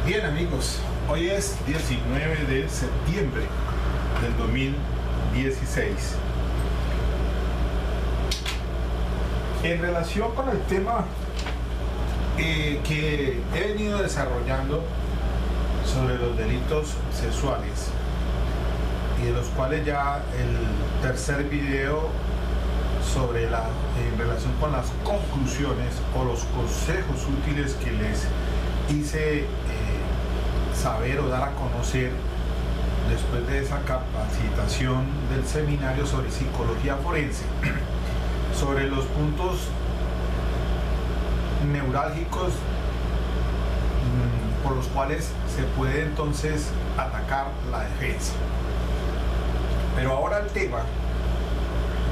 Bien amigos, hoy es 19 de septiembre del 2016. En relación con el tema que he venido desarrollando sobre los delitos sexuales y de los cuales ya el tercer video sobre en relación con las conclusiones o los consejos útiles que les hice saber o dar a conocer después de esa capacitación del seminario sobre psicología forense, sobre los puntos neurálgicos por los cuales se puede entonces atacar la defensa. Pero ahora el tema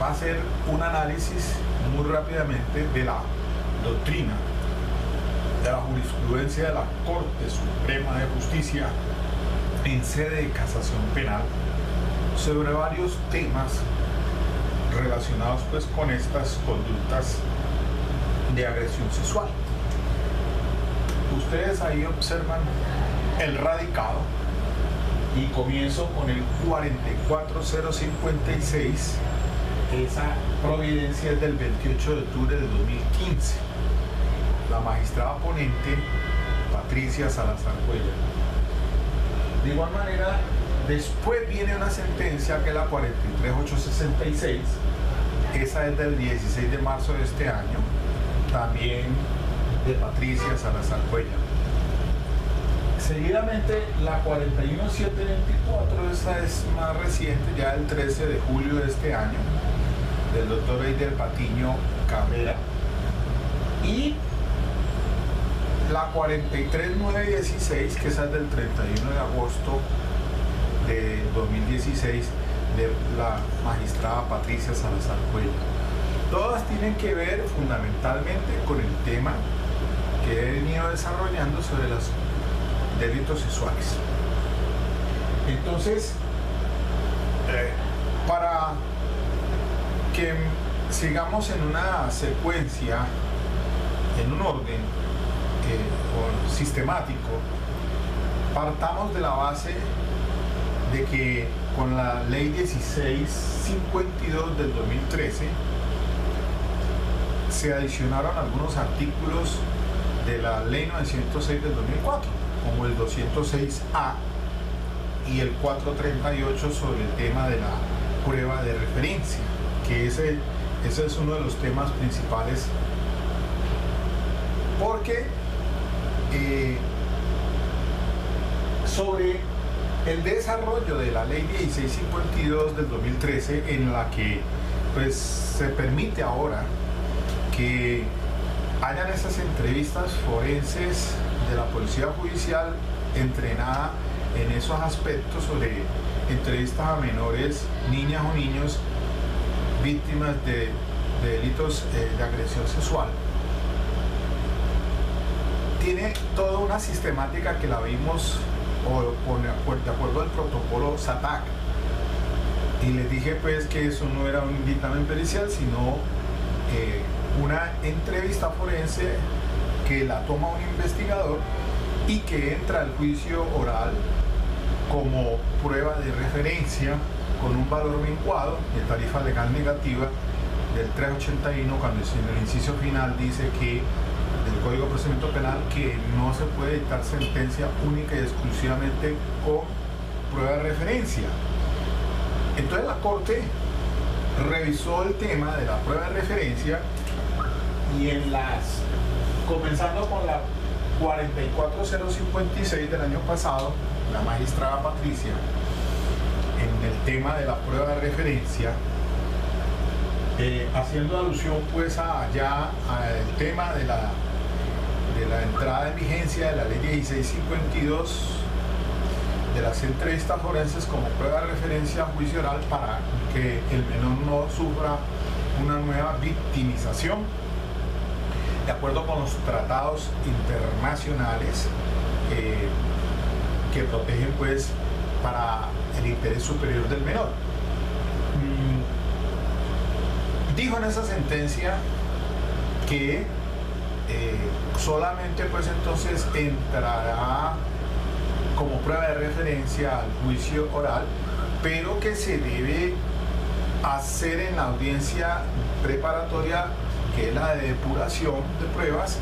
va a ser un análisis muy rápidamente de la doctrina, de la jurisprudencia de la Corte Suprema de Justicia en sede de casación penal sobre varios temas relacionados pues con estas conductas de agresión sexual. Ustedes ahí observan el radicado y comienzo con el 44056. Esa providencia es del 28 de octubre de 2015. La magistrada ponente Patricia Salazar Cuellar. De igual manera, después viene una sentencia que es la 43866. Esa es del 16 de marzo de este año, también de Patricia Salazar Cuellar. Seguidamente la 41724, esa es más reciente, ya el 13 de julio de este año, del doctor Eider Patiño Cabrera. Y la 43916, que esa es del 31 de agosto de 2016, de la magistrada Patricia Salazar Cuellar. Todas tienen que ver fundamentalmente con el tema que he venido desarrollando sobre los delitos sexuales. Entonces, para que sigamos en una secuencia, en un orden sistemático, partamos de la base de que con la ley 1652 del 2013 se adicionaron algunos artículos de la ley 906 del 2004, como el 206A y el 438 sobre el tema de la prueba de referencia, que ese es uno de los temas principales, porque sobre el desarrollo de la ley 1652 del 2013, en la que pues se permite ahora que hayan esas entrevistas forenses de la policía judicial entrenada en esos aspectos sobre entrevistas a menores, niñas o niños víctimas de delitos de agresión sexual. Tiene toda una sistemática que la vimos de acuerdo al protocolo SATAC, y les dije pues que eso no era un dictamen pericial, sino una entrevista forense que la toma un investigador y que entra al juicio oral como prueba de referencia con un valor vinculado de tarifa legal negativa del 381, cuando en el inciso final dice que del Código de Procedimiento Penal que no se puede dictar sentencia única y exclusivamente con prueba de referencia. Entonces la Corte revisó el tema de la prueba de referencia y comenzando con la 44056 del año pasado, la magistrada Patricia, en el tema de la prueba de referencia, haciendo alusión pues al tema de la entrada en vigencia de la ley 1652 de las entrevistas forenses como prueba de referencia a juicio oral, para que el menor no sufra una nueva victimización, de acuerdo con los tratados internacionales que protegen pues para el interés superior del menor. Dijo en esa sentencia que solamente pues entonces entrará como prueba de referencia al juicio oral, pero que se debe hacer en la audiencia preparatoria, que es la de depuración de pruebas,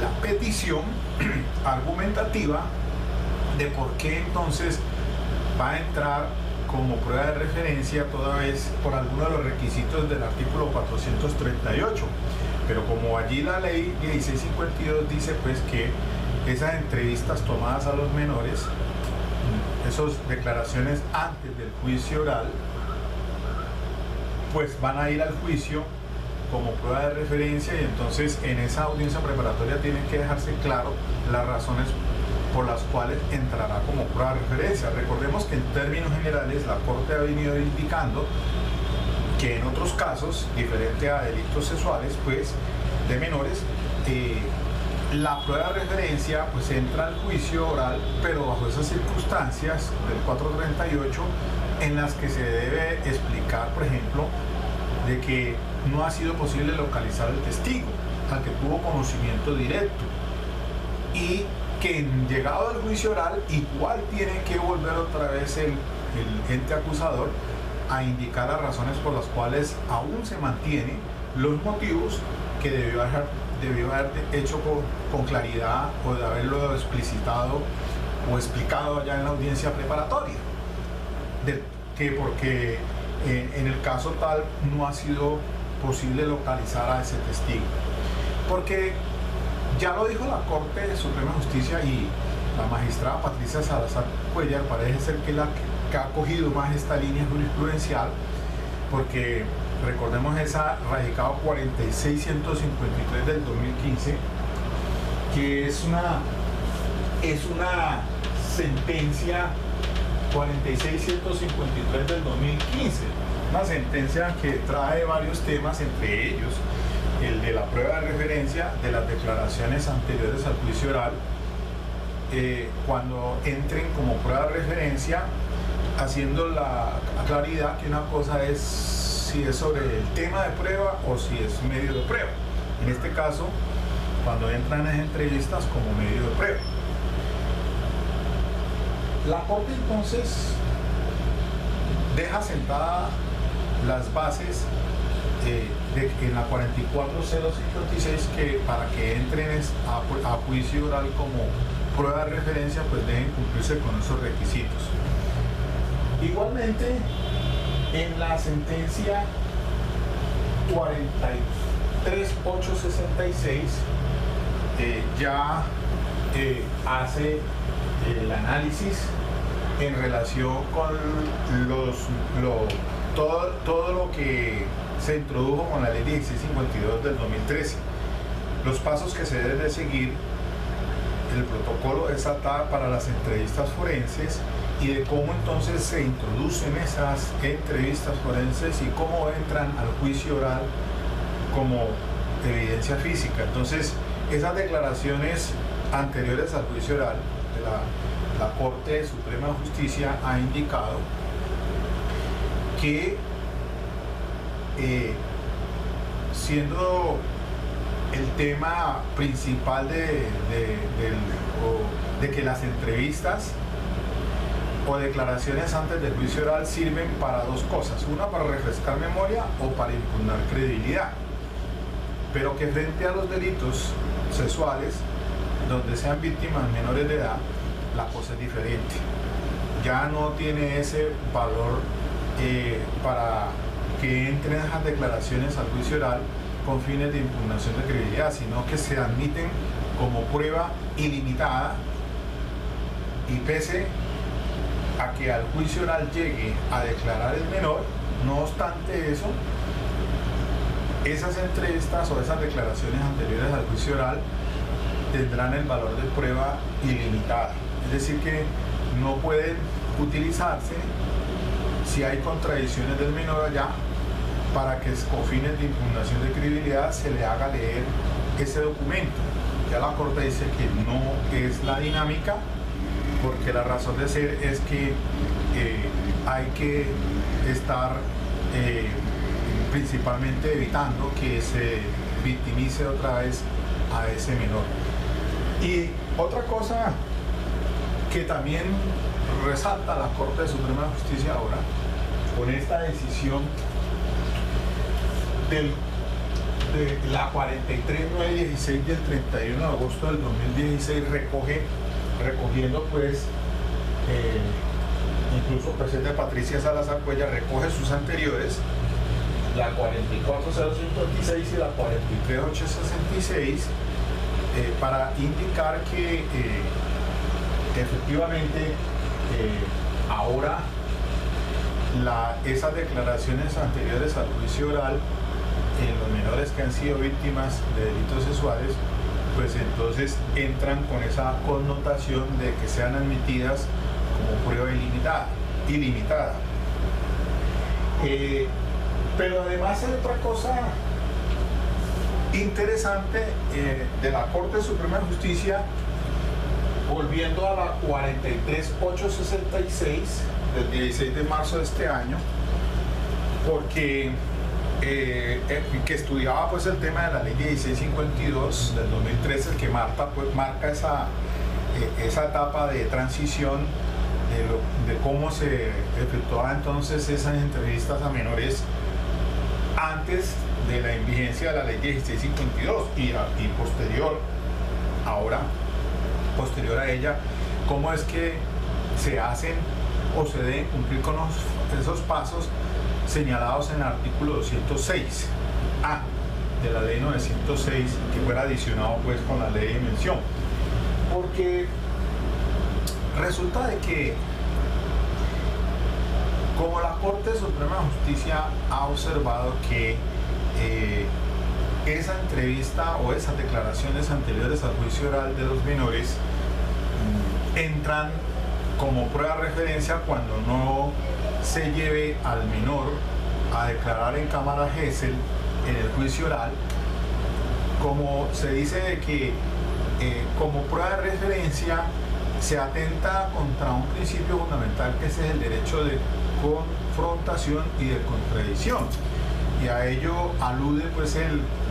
la petición argumentativa de por qué entonces va a entrar como prueba de referencia toda vez por alguno de los requisitos del artículo 438. Pero como allí la ley 1652 dice pues que esas entrevistas tomadas a los menores, esas declaraciones antes del juicio oral, pues van a ir al juicio como prueba de referencia, y entonces en esa audiencia preparatoria tienen que dejarse claro las razones por las cuales entrará como prueba de referencia. Recordemos que en términos generales la Corte ha venido indicando que en otros casos, diferente a delitos sexuales, pues, de menores, la prueba de referencia pues entra al juicio oral, pero bajo esas circunstancias del 438 en las que se debe explicar, por ejemplo, de que no ha sido posible localizar al testigo, al que tuvo conocimiento directo, y que llegado al juicio oral igual tiene que volver otra vez el ente acusador a indicar las razones por las cuales aún se mantiene los motivos que debió haber hecho con claridad, o de haberlo explicitado o explicado allá en la audiencia preparatoria, porque en el caso tal no ha sido posible localizar a ese testigo, porque ya lo dijo la Corte Suprema de Justicia, y la magistrada Patricia Salazar Cuellar parece ser que la que ha cogido más esta línea jurisprudencial, porque recordemos esa radicado 46.153 del 2015, que es una sentencia 46.153 del 2015, una sentencia que trae varios temas, entre ellos el de la prueba de referencia de las declaraciones anteriores al juicio oral, cuando entren como prueba de referencia, haciendo la claridad que una cosa es si es sobre el tema de prueba o si es medio de prueba. En este caso, cuando entran en entrevistas como medio de prueba. La Corte entonces deja sentada las bases en la 44056, que para que entren a juicio oral como prueba de referencia pues deben cumplirse con esos requisitos. Igualmente, en la sentencia 43866 ya hace el análisis en relación con todo lo que se introdujo con la ley 1652 del 2013, los pasos que se deben de seguir, el protocolo de SATA para las entrevistas forenses, y de cómo entonces se introducen esas entrevistas forenses y cómo entran al juicio oral como evidencia física. Entonces, esas declaraciones anteriores al juicio oral de la Corte Suprema de Justicia ha indicado que siendo el tema principal de que las entrevistas o declaraciones antes del juicio oral sirven para dos cosas: una, para refrescar memoria, o para impugnar credibilidad, pero que frente a los delitos sexuales donde sean víctimas menores de edad, la cosa es diferente. Ya no tiene ese valor para que entren esas declaraciones al juicio oral con fines de impugnación de credibilidad, sino que se admiten como prueba ilimitada, y pese a que al juicio oral llegue a declarar el menor, no obstante eso, esas entrevistas o esas declaraciones anteriores al juicio oral tendrán el valor de prueba ilimitada. Es decir, que no pueden utilizarse si hay contradicciones del menor allá, para que con fines de impugnación de credibilidad se le haga leer ese documento. Ya la Corte dice que no es la dinámica, porque la razón de ser es que hay que estar principalmente evitando que se victimice otra vez a ese menor. Y otra cosa que también resalta la Corte Suprema de Justicia ahora con esta decisión de la 43916 del 31 de agosto del 2016, recogiendo pues incluso el presidente Patricia Salazar Cuellar recoge sus anteriores, la 44056 y la 43866, para indicar que efectivamente ahora esas declaraciones anteriores al juicio oral en los menores que han sido víctimas de delitos sexuales, pues entonces entran con esa connotación de que sean admitidas como prueba ilimitada. Pero además hay otra cosa interesante de la Corte Suprema de Justicia, volviendo a la 43866 del 16 de marzo de este año, porque que estudiaba pues el tema de la ley 1652 del 2013, el que marca esa etapa de transición de cómo se efectuaba entonces esas entrevistas a menores antes de la vigencia de la ley 1652 y posterior a ella, cómo es que se hacen o se deben cumplir con esos pasos señalados en el artículo 206A de la ley 906, que fuera adicionado pues con la ley de mención, porque resulta de que como la Corte Suprema de Justicia ha observado que esa entrevista o esas declaraciones anteriores al juicio oral de los menores entran como prueba de referencia cuando no se lleve al menor a declarar en cámara Gesell en el juicio oral, como se dice de que como prueba de referencia se atenta contra un principio fundamental, que es el derecho de confrontación y de contradicción, y a ello alude pues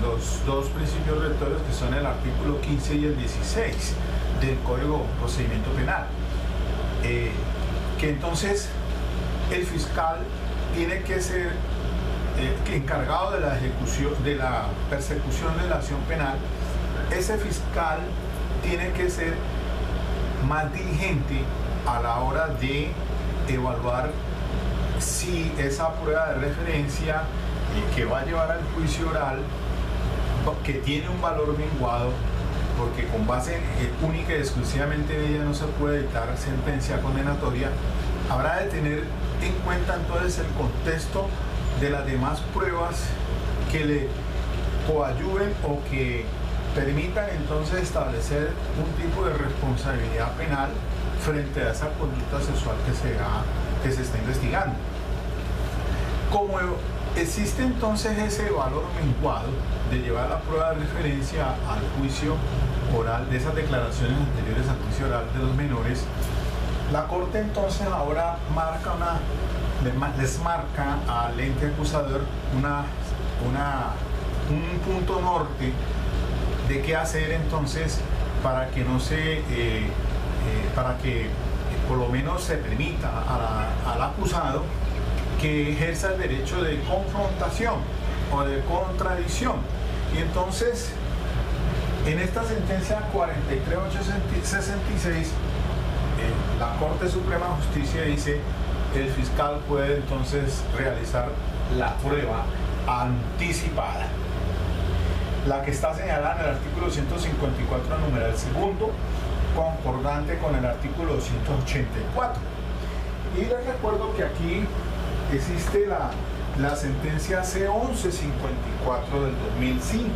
los dos principios rectores, que son el artículo 15 y el 16 del Código de Procedimiento Penal, que entonces el fiscal tiene que ser encargado de la ejecución, de la persecución de la acción penal. Ese fiscal tiene que ser más diligente a la hora de evaluar si esa prueba de referencia que va a llevar al juicio oral, que tiene un valor menguado, porque con base única y exclusivamente en ella no se puede dictar sentencia condenatoria, habrá de tener en cuenta entonces el contexto de las demás pruebas que le coadyuven o que permitan entonces establecer un tipo de responsabilidad penal frente a esa conducta sexual que se está investigando. Como existe entonces ese valor menguado de llevar la prueba de referencia al juicio oral de esas declaraciones anteriores al juicio oral de los menores, la Corte entonces ahora les marca al ente acusador un punto norte de qué hacer entonces para que para que por lo menos se permita al acusado que ejerza el derecho de confrontación o de contradicción. Y entonces en esta sentencia 43866 la Corte Suprema de Justicia dice: el fiscal puede entonces realizar la prueba anticipada, la que está señalada en el artículo 154 numeral segundo, concordante con el artículo 284. Y les recuerdo que aquí existe la sentencia C1154 del 2005,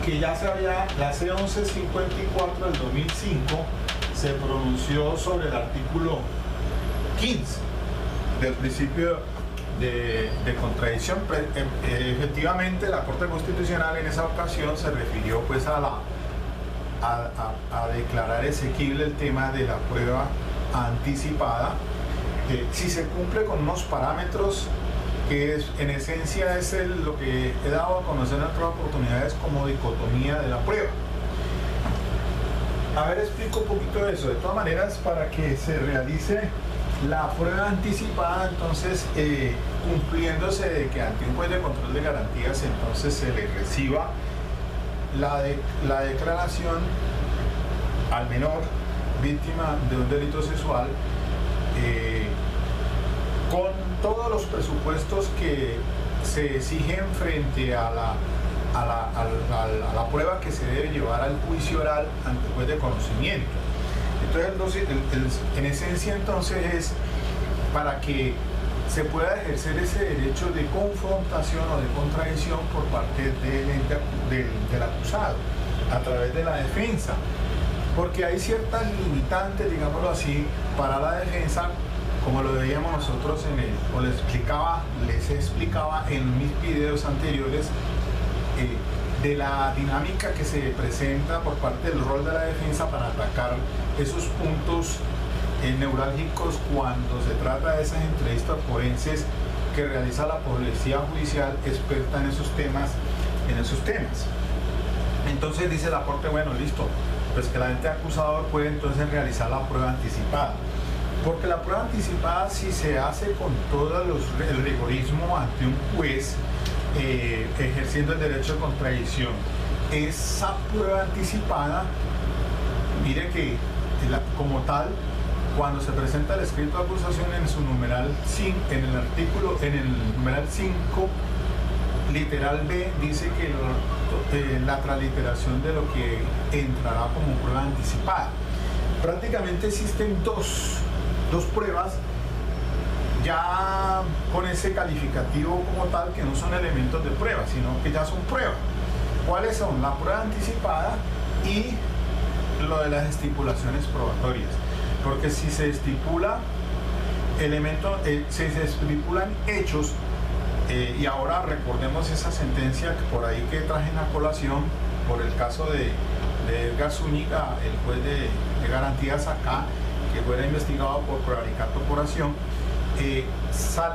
que ya la C1154 del 2005 se pronunció sobre el artículo 15 del principio de contradicción. Efectivamente, la Corte Constitucional en esa ocasión se refirió pues a declarar exequible el tema de la prueba anticipada, si se cumple con unos parámetros que en esencia es lo que he dado a conocer en otras oportunidades como dicotomía de la prueba. A ver, explico un poquito de eso. De todas maneras, para que se realice la prueba anticipada, entonces, cumpliéndose de que ante un juez de control de garantías, entonces se le reciba la declaración al menor víctima de un delito sexual, con todos los presupuestos que se exigen frente a la prueba que se debe llevar al juicio oral ante el juez de conocimiento. Entonces, en esencia, entonces, es para que se pueda ejercer ese derecho de confrontación o de contradicción por parte del acusado a través de la defensa, porque hay ciertas limitantes, digámoslo así, para la defensa, como lo veíamos nosotros o les explicaba en mis videos anteriores, de la dinámica que se presenta por parte del rol de la defensa para atacar esos puntos neurálgicos cuando se trata de esas entrevistas forenses que realiza la policía judicial experta en esos temas. Entonces dice la Corte, bueno, listo, pues que el ente acusador puede entonces realizar la prueba anticipada, porque la prueba anticipada, si se hace con todo el rigorismo ante un juez, ejerciendo el derecho de contradicción, esa prueba anticipada, mire que como tal, cuando se presenta el escrito de acusación en su numeral 5, en el numeral 5, literal B, dice que la transliteración de lo que entrará como prueba anticipada. Prácticamente existen dos pruebas ya con ese calificativo como tal, que no son elementos de prueba, sino que ya son pruebas. ¿Cuáles son? La prueba anticipada y lo de las estipulaciones probatorias. Porque si se estipula si se estipulan hechos, y ahora recordemos esa sentencia que por ahí que traje en la colación por el caso de Edgar Zúñiga, el juez de garantías acá, que fuera investigado por prevaricato por acción,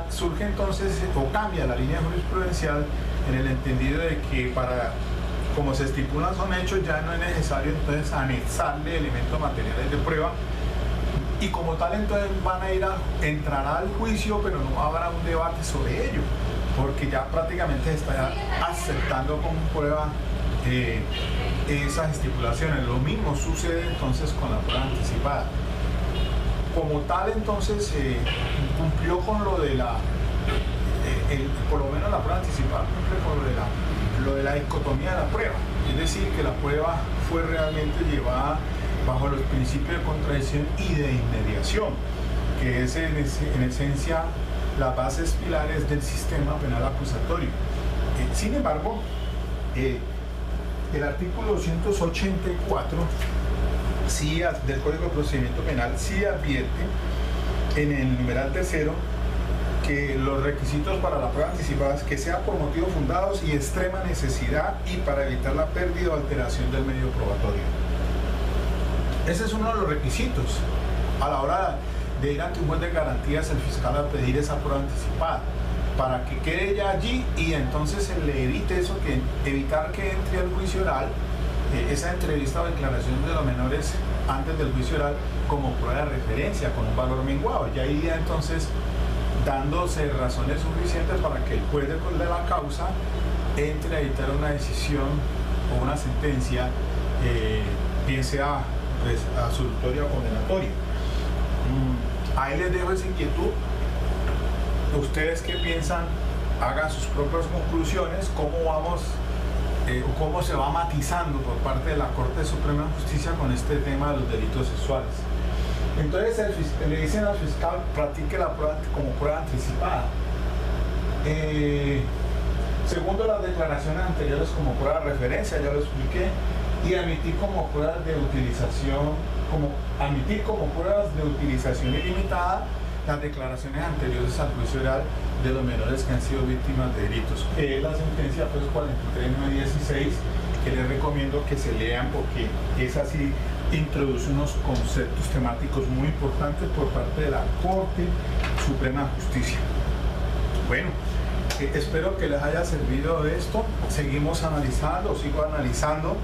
surge entonces o cambia la línea jurisprudencial en el entendido de que como se estipulan son hechos, ya no es necesario entonces anexarle elementos materiales de prueba, y como tal entonces entrará al juicio, pero no habrá un debate sobre ello, porque ya prácticamente se está aceptando como prueba esas estipulaciones. Lo mismo sucede entonces con la prueba anticipada. Como tal, entonces cumplió con lo de por lo menos la prueba anticipada cumple con lo de la dicotomía de la prueba, es decir, que la prueba fue realmente llevada bajo los principios de contradicción y de inmediación, que es en esencia las bases pilares del sistema penal acusatorio. Sin embargo, el artículo 284 del Código de Procedimiento Penal sí advierte en el numeral tercero que los requisitos para la prueba anticipada es que sea por motivos fundados y extrema necesidad y para evitar la pérdida o alteración del medio probatorio. Ese es uno de los requisitos a la hora de ir ante un juez de garantías, el fiscal, a pedir esa prueba anticipada, para que quede ya allí y entonces se le evite eso, evitar que entre al juicio oral esa entrevista o declaración de los menores antes del juicio oral como prueba de referencia, con un valor menguado. Ya iría entonces dándose razones suficientes para que el juez de la causa entre a dictar una decisión o una sentencia, bien sea pues, absolutoria o condenatoria. Ahí les dejo esa inquietud. Ustedes qué piensan, hagan sus propias conclusiones, cómo se va matizando por parte de la Corte Suprema de Justicia con este tema de los delitos sexuales. Entonces le dicen al fiscal, practique la prueba como prueba anticipada. Segundo, las declaraciones anteriores como prueba de referencia, ya lo expliqué, y admitir como pruebas de utilización, ilimitada las declaraciones anteriores al juicio oral de los menores que han sido víctimas de delitos. La sentencia pues 43916, que les recomiendo que se lean porque es así, introduce unos conceptos temáticos muy importantes por parte de la Corte Suprema de Justicia. Bueno, espero que les haya servido esto. Seguimos analizando, sigo analizando